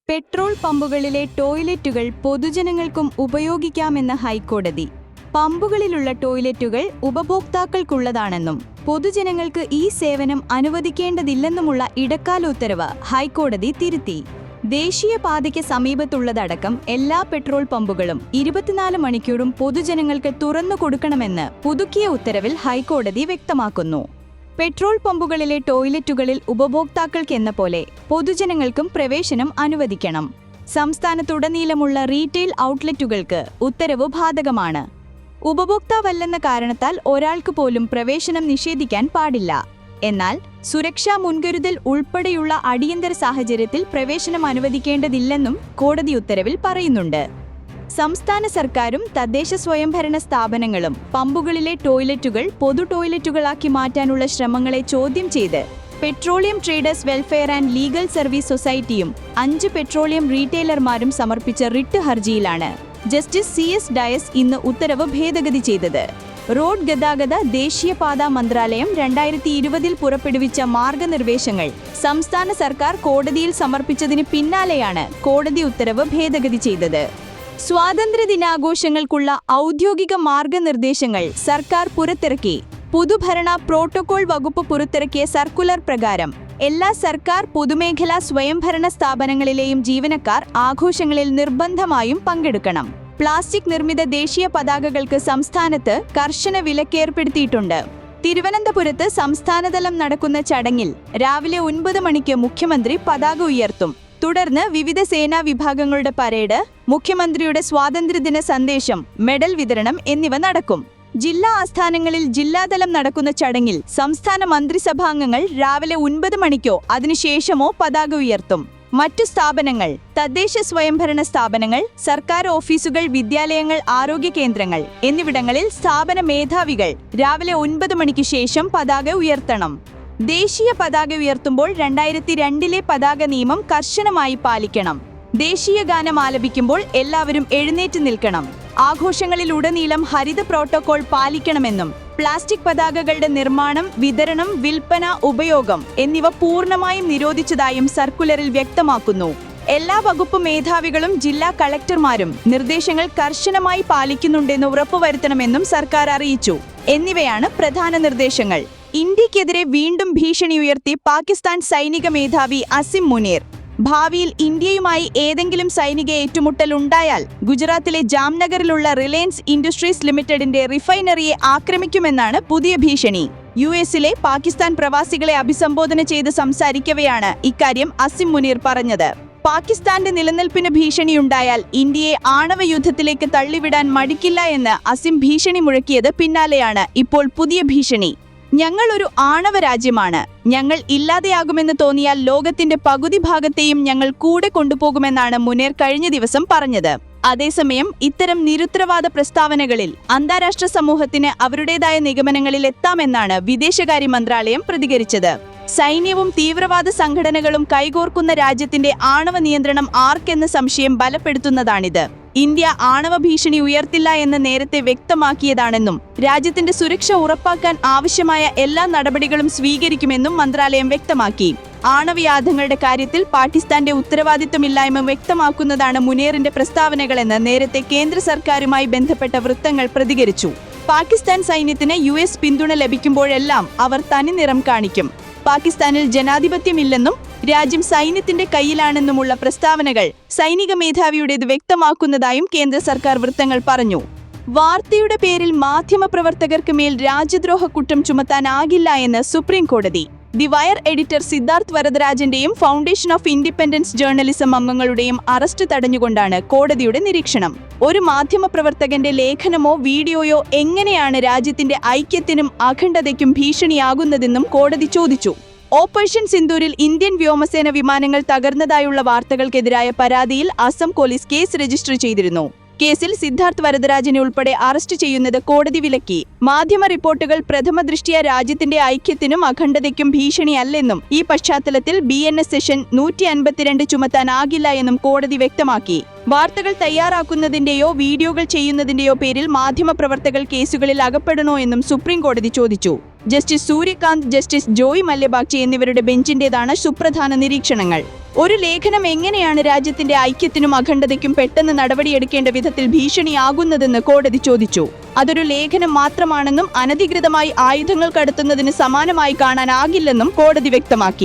Petrol പമ്പുകളിലെ ടോയ്ലറ്റുകൾ പൊതുജനങ്ങൾക്കും ഉപയോഗിക്കാമെന്ന് ഹൈക്കോടതി. പമ്പുകളിലുള്ള ടോയ്ലറ്റുകൾ ഉപഭോക്താക്കൾക്കുള്ളതാണെന്നും പൊതുജനങ്ങൾക്ക് ഈ സേവനം അനുവദിക്കേണ്ടതില്ലെന്നുമുള്ള ഇടക്കാല ഉത്തരവ് ഹൈക്കോടതി തിരുത്തി. ദേശീയപാതയ്ക്ക് സമീപത്തുള്ളതടക്കം എല്ലാ പെട്രോൾ പമ്പുകളും 24 മണിക്കൂറും പൊതുജനങ്ങൾക്ക് തുറന്നു കൊടുക്കണമെന്ന് പുതുക്കിയ ഉത്തരവിൽ ഹൈക്കോടതി വ്യക്തമാക്കുന്നു. പെട്രോൾ പമ്പുകളിലെ ടോയ്ലറ്റുകളിൽ ഉപഭോക്താക്കൾക്കെന്ന പോലെ പൊതുജനങ്ങൾക്കും പ്രവേശനം അനുവദിക്കണം. സംസ്ഥാനത്തുടനീളമുള്ള റീറ്റെയിൽ ഔട്ട്ലെറ്റുകൾക്ക് ഉത്തരവ് ബാധകമാണ്. ഉപഭോക്താവല്ലെന്ന കാരണത്താൽ ഒരാൾക്ക് പോലും പ്രവേശനം നിഷേധിക്കാൻ പാടില്ല. എന്നാൽ സുരക്ഷാ മുൻകരുതൽ ഉൾപ്പെടെയുള്ള അടിയന്തര സാഹചര്യത്തിൽ പ്രവേശനം അനുവദിക്കേണ്ടതില്ലെന്നും കോടതി ഉത്തരവിൽ പറയുന്നുണ്ട്. സംസ്ഥാന സർക്കാരും തദ്ദേശ സ്വയംഭരണ സ്ഥാപനങ്ങളും പമ്പുകളിലെ ടോയ്ലറ്റുകൾ പൊതു ടോയ്ലറ്റുകളാക്കി മാറ്റാനുള്ള ശ്രമങ്ങളെ ചോദ്യം ചെയ്ത് petroleum traders welfare and legal service സൊസൈറ്റിയും 5 പെട്രോളിയം റീറ്റെയിലർമാരും സമർപ്പിച്ച റിട്ട് ഹർജിയിലാണ് ജസ്റ്റിസ് CS ഡയസ് ഇന്ന് ഉത്തരവ് ഭേദഗതി ചെയ്തത്. റോഡ് ഗതാഗത ദേശീയപാത മന്ത്രാലയം 2020 പുറപ്പെടുവിച്ച മാർഗനിർദ്ദേശങ്ങൾ സംസ്ഥാന സർക്കാർ കോടതിയിൽ സമർപ്പിച്ചതിന് പിന്നാലെയാണ് കോടതി ഉത്തരവ് ഭേദഗതി ചെയ്തത്. സ്വാതന്ത്ര്യദിനാഘോഷങ്ങൾക്കുള്ള ഔദ്യോഗിക മാർഗനിർദ്ദേശങ്ങൾ സർക്കാർ പുറത്തിറക്കി. പൊതുഭരണ പ്രോട്ടോകോൾ വകുപ്പ് പുറത്തിറക്കിയ സർക്കുലർ പ്രകാരം എല്ലാ സർക്കാർ പൊതുമേഖലാ സ്വയംഭരണ സ്ഥാപനങ്ങളിലെയും ജീവനക്കാർ ആഘോഷങ്ങളിൽ നിർബന്ധമായും പങ്കെടുക്കണം. പ്ലാസ്റ്റിക് നിർമ്മിത ദേശീയ പതാകകൾക്ക് സംസ്ഥാനത്ത് കർശന വിലക്കേർപ്പെടുത്തിയിട്ടുണ്ട്. തിരുവനന്തപുരത്ത് സംസ്ഥാനതലം നടക്കുന്ന ചടങ്ങിൽ രാവിലെ 9 മണിക്ക് മുഖ്യമന്ത്രി പതാക ഉയർത്തും. തുടർന്ന് വിവിധ സേനാ വിഭാഗങ്ങളുടെ പരേഡ്, മുഖ്യമന്ത്രിയുടെ സ്വാതന്ത്ര്യദിന സന്ദേശം, മെഡൽ വിതരണം എന്നിവ നടക്കും. ജില്ലാ ആസ്ഥാനങ്ങളിൽ ജില്ലാതലം നടക്കുന്ന ചടങ്ങിൽ സംസ്ഥാന മന്ത്രിസഭാംഗങ്ങൾ രാവിലെ 9 മണിക്കോ അതിനുശേഷമോ പതാക ഉയർത്തും. മറ്റു സ്ഥാപനങ്ങൾ, തദ്ദേശ സ്വയംഭരണ സ്ഥാപനങ്ങൾ, സർക്കാർ ഓഫീസുകൾ, വിദ്യാലയങ്ങൾ, ആരോഗ്യ കേന്ദ്രങ്ങൾ എന്നിവിടങ്ങളിൽ സ്ഥാപന മേധാവികൾ രാവിലെ 9 മണിക്ക് ശേഷം പതാക ഉയർത്തണം. ദേശീയ പതാക ഉയർത്തുമ്പോൾ 2002 പതാക നിയമം കർശനമായി പാലിക്കണം. ദേശീയ ഗാനം ആലപിക്കുമ്പോൾ എല്ലാവരും എഴുന്നേറ്റ് നിൽക്കണം. ആഘോഷങ്ങളിലുടനീളം ഹരിത പ്രോട്ടോകോൾ പാലിക്കണമെന്നും പ്ലാസ്റ്റിക് പതാകകളുടെ നിർമ്മാണം, വിതരണം, വിൽപ്പന, ഉപയോഗം എന്നിവ പൂർണ്ണമായും നിരോധിച്ചതായും സർക്കുലറിൽ വ്യക്തമാക്കുന്നു. എല്ലാ വകുപ്പ് മേധാവികളും ജില്ലാ കളക്ടർമാരും നിർദ്ദേശങ്ങൾ കർശനമായി പാലിക്കുന്നുണ്ടെന്ന് ഉറപ്പുവരുത്തണമെന്നും സർക്കാർ അറിയിച്ചു. എന്നിവയാണ് പ്രധാന നിർദ്ദേശങ്ങൾ. ഇന്ത്യക്കെതിരെ വീണ്ടും ഭീഷണി ഉയർത്തി പാകിസ്ഥാൻ സൈനിക മേധാവി അസിം മുനീർ. ഭാവിയിൽ ഇന്ത്യയുമായി ഏതെങ്കിലും സൈനിക ഏറ്റുമുട്ടൽ ഉണ്ടായാൽ ഗുജറാത്തിലെ ജാംനഗറിലുള്ള റിലയൻസ് ഇൻഡസ്ട്രീസ് ലിമിറ്റഡിന്റെ റിഫൈനറിയെ ആക്രമിക്കുമെന്നാണ് പുതിയ ഭീഷണി. US-ലെ പാകിസ്ഥാൻ പ്രവാസികളെ അഭിസംബോധന ചെയ്ത് സംസാരിക്കവെയാണ് ഇക്കാര്യം അസിം മുനീർ പറഞ്ഞത്. പാകിസ്ഥാന്റെ നിലനിൽപ്പിന് ഭീഷണിയുണ്ടായാൽ ഇന്ത്യയെ ആണവ യുദ്ധത്തിലേക്ക് തള്ളിവിടാൻ മടിക്കില്ല എന്ന് അസിം ഭീഷണി മുഴക്കിയത് പിന്നാലെയാണ് ഇപ്പോൾ പുതിയ ഭീഷണി. ഞങ്ങൾ ഒരു ആണവ രാജ്യമാണ്. ഞങ്ങൾ ഇല്ലാതെയാകുമെന്ന് തോന്നിയാൽ ലോകത്തിന്റെ പകുതി ഭാഗത്തെയും ഞങ്ങൾ കൂടെ കൊണ്ടുപോകുമെന്നാണ് മുനീർ കഴിഞ്ഞ ദിവസം പറഞ്ഞത്. അതേസമയം ഇത്തരം നിരുത്തരവാദ പ്രസ്താവനകളിൽ അന്താരാഷ്ട്ര സമൂഹത്തിന് അവരുടേതായ നിഗമനങ്ങളിൽ എത്താമെന്നാണ് വിദേശകാര്യ മന്ത്രാലയം പ്രതികരിച്ചത്. സൈന്യവും തീവ്രവാദ സംഘടനകളും കൈകോർക്കുന്ന രാജ്യത്തിന്റെ ആണവ നിയന്ത്രണം ആർക്കെന്ന സംശയം ബലപ്പെടുത്തുന്നതാണിത്. ഇന്ത്യ ആണവ ഭീഷണി ഉയർത്തില്ല എന്ന് നേരത്തെ വ്യക്തമാക്കിയതാണെന്നും രാജ്യത്തിന്റെ സുരക്ഷ ഉറപ്പാക്കാൻ ആവശ്യമായ എല്ലാ നടപടികളും സ്വീകരിക്കുമെന്നും മന്ത്രാലയം വ്യക്തമാക്കി. ആണവയായുധങ്ങളുടെ കാര്യത്തിൽ പാകിസ്ഥാന്റെ ഉത്തരവാദിത്തമില്ലായ്മ വ്യക്തമാക്കുന്നതാണ് മുനീറിന്റെ പ്രസ്താവനകളെന്ന് നേരത്തെ കേന്ദ്ര സർക്കാരുമായി ബന്ധപ്പെട്ട വൃത്തങ്ങൾ പ്രതികരിച്ചു. പാകിസ്ഥാൻ സൈന്യത്തിന് US പിന്തുണ ലഭിക്കുമ്പോഴെല്ലാം അവർ തനിനിറം കാണിക്കും. പാകിസ്ഥാനിൽ ജനാധിപത്യമില്ലെന്നും രാജ്യം സൈന്യത്തിന്റെ കയ്യിലാണെന്നുമുള്ള പ്രസ്താവനകൾ സൈനിക മേധാവിയുടേത് വ്യക്തമാക്കുന്നതായും കേന്ദ്ര സർക്കാർ വൃത്തങ്ങൾ പറഞ്ഞു. വാർത്തയുടെ പേരിൽ മാധ്യമപ്രവർത്തകർക്ക് മേൽ രാജ്യദ്രോഹ കുറ്റം ചുമത്താനാകില്ല എന്ന് സുപ്രീം കോടതി. ദി വയർ എഡിറ്റർ സിദ്ധാർത്ഥ് വരദരാജന്റെയും ഫൗണ്ടേഷൻ ഓഫ് ഇൻഡിപെൻഡൻസ് ജേർണലിസം അംഗങ്ങളുടെയും അറസ്റ്റ് തടഞ്ഞുകൊണ്ടാണ് കോടതിയുടെ നിരീക്ഷണം. ഒരു മാധ്യമപ്രവർത്തകന്റെ ലേഖനമോ വീഡിയോയോ എങ്ങനെയാണ് രാജ്യത്തിന്റെ ഐക്യത്തിനും അഖണ്ഡതയ്ക്കും ഭീഷണിയാകുന്നതെന്നും കോടതി ചോദിച്ചു. ഓപ്പറേഷൻ സിന്ദൂരിൽ ഇന്ത്യൻ വ്യോമസേന വിമാനങ്ങൾ തകർന്നതായുള്ള വാർത്തകൾക്കെതിരായ പരാതിയിൽ അസം പോലീസ് കേസ് രജിസ്റ്റർ ചെയ്തിരുന്നു. കേസിൽ സിദ്ധാർത്ഥ് വരദരാജനെ ഉൾപ്പെടെ അറസ്റ്റ് ചെയ്യുന്നത് കോടതി വിലക്കി. മാധ്യമ റിപ്പോർട്ടുകൾ പ്രഥമ ദൃഷ്ട്യാ രാജ്യത്തിന്റെ ഐക്യത്തിനും അഖണ്ഡതയ്ക്കും ഭീഷണിയല്ലെന്നും ഈ പശ്ചാത്തലത്തിൽ BNS സെഷൻ 152 ചുമത്താനാകില്ല എന്നും കോടതി വ്യക്തമാക്കി. വാർത്തകൾ തയ്യാറാക്കുന്നതിന്റെയോ വീഡിയോകൾ ചെയ്യുന്നതിന്റെയോ പേരിൽ മാധ്യമപ്രവർത്തകർ കേസുകളിൽ അകപ്പെടണോ എന്നും സുപ്രീം കോടതി ചോദിച്ചു. ജസ്റ്റിസ് സൂര്യകാന്ത്, ജസ്റ്റിസ് ജോയ് മല്യബാഗ്ചി എന്നിവരുടെ ബെഞ്ചിന്റേതാണ് സുപ്രധാന നിരീക്ഷണങ്ങൾ. ഒരു ലേഖനം എങ്ങനെയാണ് രാജ്യത്തിന്റെ ഐക്യത്തിനും അഖണ്ഡതയ്ക്കും പെട്ടെന്ന് നടപടിയെടുക്കേണ്ട വിധത്തിൽ ഭീഷണിയാകുന്നതെന്ന് കോടതി ചോദിച്ചു. അതൊരു ലേഖനം മാത്രമാണെന്നും അനധികൃതമായി ആയുധങ്ങൾ കടത്തുന്നതിന് സമാനമായി കാണാനാകില്ലെന്നും കോടതി വ്യക്തമാക്കി.